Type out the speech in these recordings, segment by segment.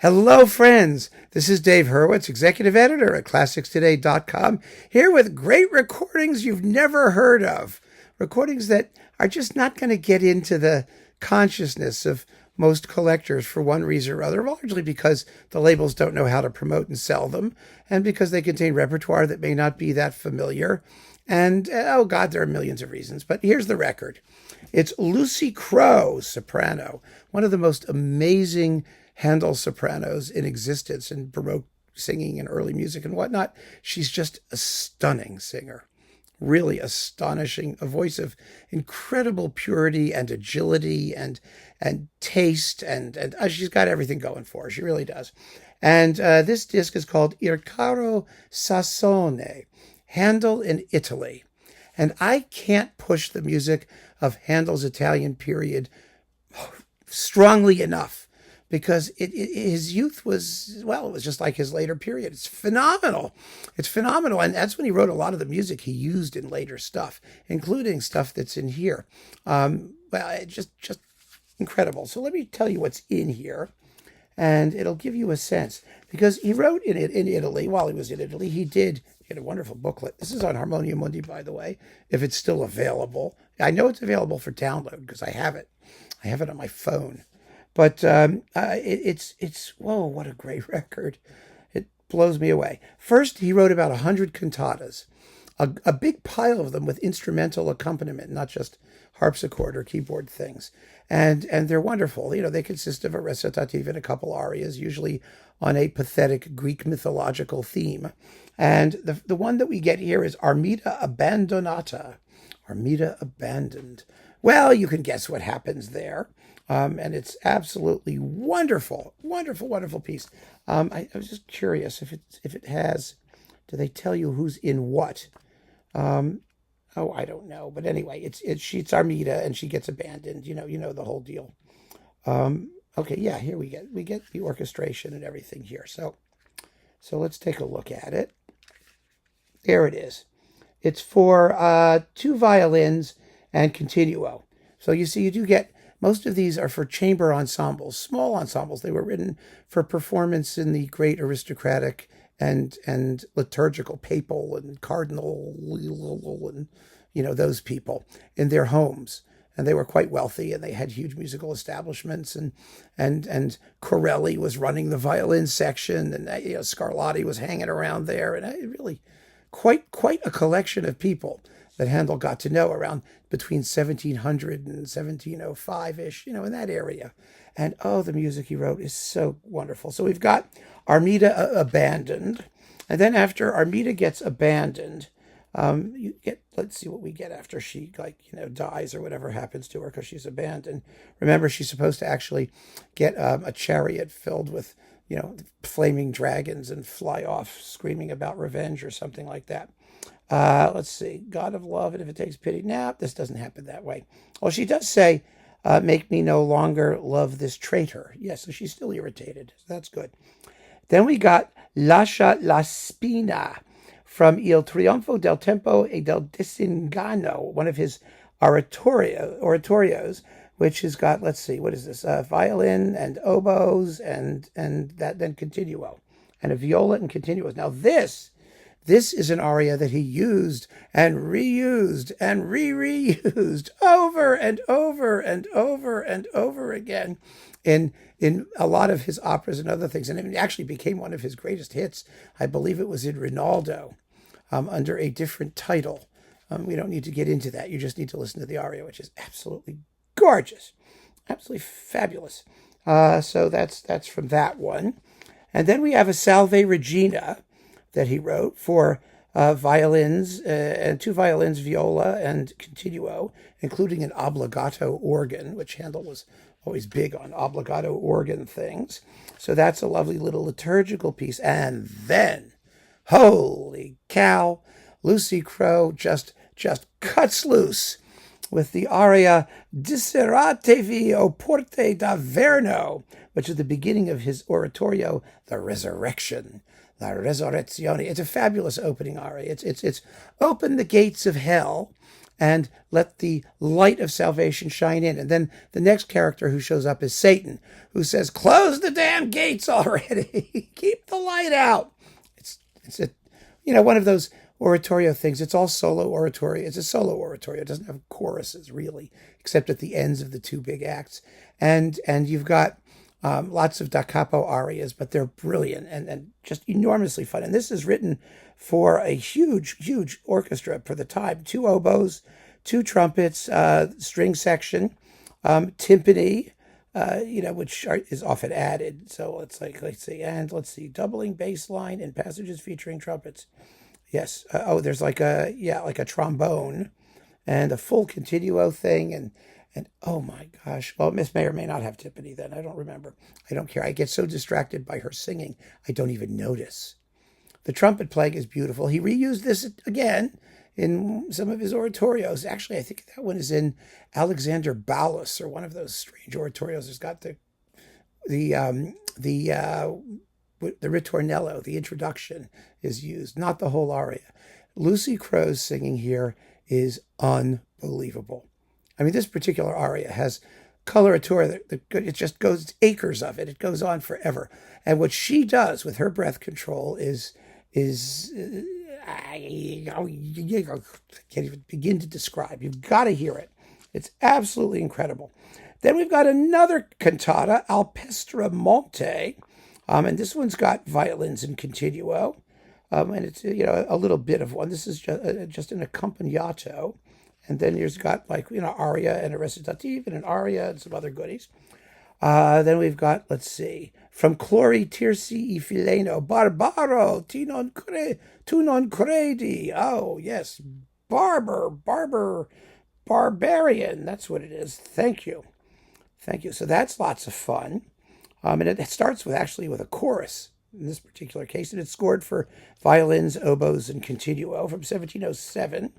Hello, friends. This is Dave Hurwitz, executive editor at ClassicsToday.com, here with great recordings you've never heard of. Recordings that are just not going to get into the consciousness of most collectors for one reason or other, largely because the labels don't know how to promote and sell them, and because they contain repertoire that may not be that familiar. And, oh God, there are millions of reasons. But here's the record. It's Lucy Crowe, soprano, one of the most amazing Handel sopranos in existence in Baroque singing and early music and whatnot. She's just a stunning singer, really astonishing, a voice of incredible purity and agility and taste, and she's got everything going for her. She really does. And this disc is called Caro Sassone, Handel in Italy. And I can't push the music of Handel's Italian period strongly enough, because his youth was, well, it was just like his later period. It's phenomenal. It's phenomenal. And that's when he wrote a lot of the music he used in later stuff, including stuff that's in here. Well, just incredible. So let me tell you what's in here, and it'll give you a sense. Because he wrote in Italy, while he was in Italy, he had a wonderful booklet. This is on Harmonia Mundi, by the way, if it's still available. I know it's available for download because I have it. I have it on my phone. But it's whoa, what a great record. It blows me away. First, he wrote about 100 cantatas, a big pile of them with instrumental accompaniment, not just harpsichord or keyboard things. And they're wonderful. You know, they consist of a recitative and a couple arias, usually on a pathetic Greek mythological theme. And the one that we get here is Armida Abbandonata, Armida Abandoned. Well, you can guess what happens there. And it's absolutely wonderful, wonderful, wonderful piece. I was just curious if it has, do they tell you who's in what? Oh, I don't know. But anyway, she's Armida and she gets abandoned. You know the whole deal. Okay, yeah, here we get the orchestration and everything here. So let's take a look at it. There it is. It's for 2 violins and continuo. So you see, you do get, most of these are for chamber ensembles, small ensembles. They were written for performance in the great aristocratic and liturgical, papal and cardinal, and those people in their homes. And they were quite wealthy, and they had huge musical establishments. And Corelli was running the violin section, and Scarlatti was hanging around there, and really quite a collection of people that Handel got to know around between 1700 and 1705-ish, in that area. And, the music he wrote is so wonderful. So we've got Armida abandoned. And then after Armida gets abandoned, let's see what we get after she, dies or whatever happens to her because she's abandoned. Remember, she's supposed to actually get a chariot filled with, flaming dragons and fly off screaming about revenge or something like that. Let's see, God of love, and if it takes pity. Nah, this doesn't happen that way. Well, she does say, make me no longer love this traitor. Yes, so she's still irritated. So that's good. Then we got Lascia la spina from Il Trionfo del Tempo e del Disingano, one of his oratorios, which has got, let's see, what is this? Violin and oboes and that then continuo, and a viola and continuos. Now this is an aria that he used and reused and reused over and over and over and over again in a lot of his operas and other things. And it actually became one of his greatest hits. I believe it was in Rinaldo, under a different title. We don't need to get into that. You just need to listen to the aria, which is absolutely gorgeous, absolutely fabulous. So that's from that one. And then we have a Salve Regina that he wrote for violins and 2 violins, viola, and continuo, including an obbligato organ, which Handel was always big on obbligato organ things. So that's a lovely little liturgical piece. And then, holy cow, Lucy Crowe just cuts loose with the aria Diseratevi o porte d'Averno, which is the beginning of his oratorio, The Resurrection. La Resurrezione. It's a fabulous opening aria. It's open the gates of hell, and let the light of salvation shine in. And then the next character who shows up is Satan, who says, close the damn gates already. Keep the light out. It's a, one of those oratorio things. It's all solo oratorio. It's a solo oratorio. It doesn't have choruses really, except at the ends of the two big acts. And you've got lots of da capo arias, but they're brilliant and just enormously fun. And this is written for a huge orchestra for the time. 2 oboes, 2 trumpets, string section, timpani, which is often added. So it's like, let's see, doubling bass line and passages featuring trumpets. Yes. There's like a trombone and a full continuo thing. And oh my gosh. Well, Miss may or may not have timpani then. I don't remember. I don't care. I get so distracted by her singing, I don't even notice. The trumpet playing is beautiful. He reused this again in some of his oratorios. Actually, I think that one is in Alexander Ballas, or one of those strange oratorios. It's got the ritornello, the introduction is used, not the whole aria. Lucy Crowe's singing here is unbelievable. I mean, this particular aria has coloratura that it just goes, acres of it. It goes on forever. And what she does with her breath control is I can't even begin to describe. You've got to hear it. It's absolutely incredible. Then we've got another cantata, Alpestre Monte, and this one's got violins in continuo, and it's a little bit of one. This is just an accompagnato, and then you've got aria and a recitative and an aria and some other goodies. Then we've got, let's see, from Clori Tirsi I Fileno, Barbaro, tu non credi. Oh, yes, barbarian. That's what it is. Thank you. So that's lots of fun. And it starts with a chorus in this particular case, and it's scored for violins, oboes, and continuo from 1707.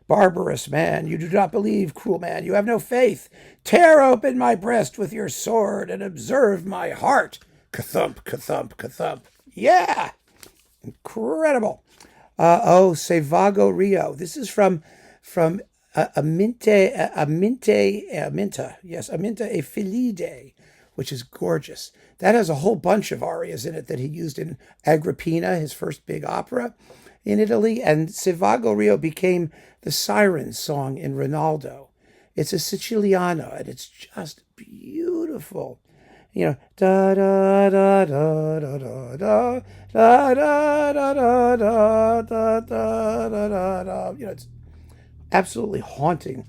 Barbarous man, you do not believe, cruel man, you have no faith. Tear open my breast with your sword and observe my heart. Ka-thump, ka-thump, ka-thump. Yeah! Incredible. Se Vago Rio. This is from Aminta e Filide, which is gorgeous. That has a whole bunch of arias in it that he used in Agrippina, his first big opera in Italy, and Se Vago Rio became the siren song in Rinaldo. It's a Siciliano, and it's just beautiful. Da da da da da da da da da da da da da da. It's absolutely haunting,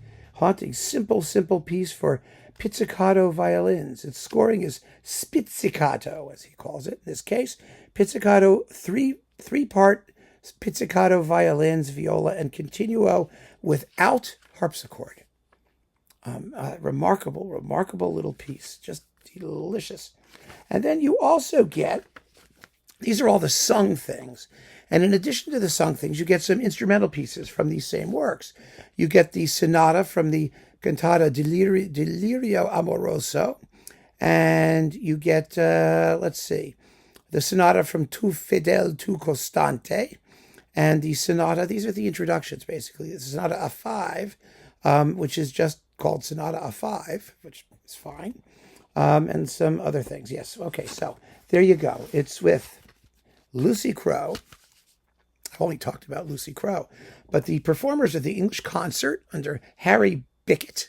simple piece for pizzicato violins. Its scoring is spizzicato, as he calls it in this case. Pizzicato, three-part pizzicato violins, viola, and continuo without harpsichord. Remarkable little piece. Just delicious. And then you also get, these are all the sung things. And in addition to the sung things, you get some instrumental pieces from these same works. You get the sonata from the cantata Delirio Amoroso. And you get, the sonata from Tu Fidel, Tu Costante. And the sonata, these are the introductions, basically. The sonata A5, which is just called sonata A5, which is fine. And some other things. Yes. Okay. So there you go. It's with Lucy Crowe. I've only talked about Lucy Crowe, but the performers are the English Concert under Harry Bicket,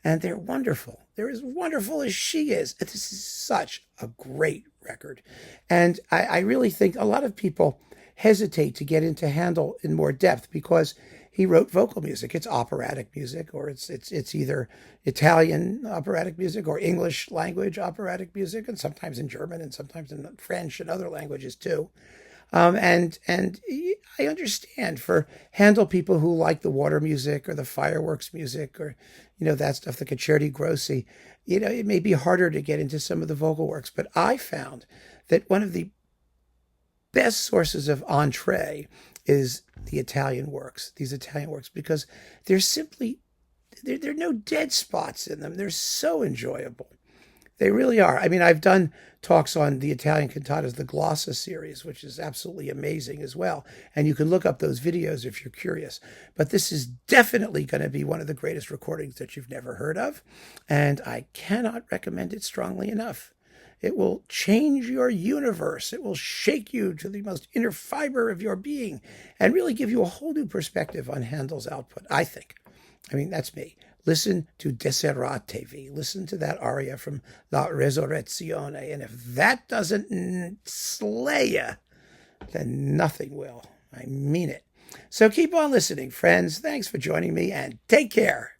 and they're wonderful. They're as wonderful as she is. This is such a great record. And I really think a lot of people hesitate to get into Handel in more depth because he wrote vocal music. It's operatic music, or it's either Italian operatic music or English language operatic music, and sometimes in German and sometimes in French and other languages too. And I understand for Handel people who like the water music or the fireworks music or, that stuff, the concerti grossi, it may be harder to get into some of the vocal works. But I found that one of the best sources of entree is these Italian works, because there are no dead spots in them. They're so enjoyable. They really are. I mean, I've done talks on the Italian cantatas, the Glossa series, which is absolutely amazing as well. And you can look up those videos if you're curious. But this is definitely going to be one of the greatest recordings that you've never heard of. And I cannot recommend it strongly enough. It will change your universe. It will shake you to the most inner fiber of your being and really give you a whole new perspective on Handel's output, I think. I mean, that's me. Listen to Deseratevi. Listen to that aria from La Resurrezione. And if that doesn't slay you, then nothing will. I mean it. So keep on listening, friends. Thanks for joining me, and take care.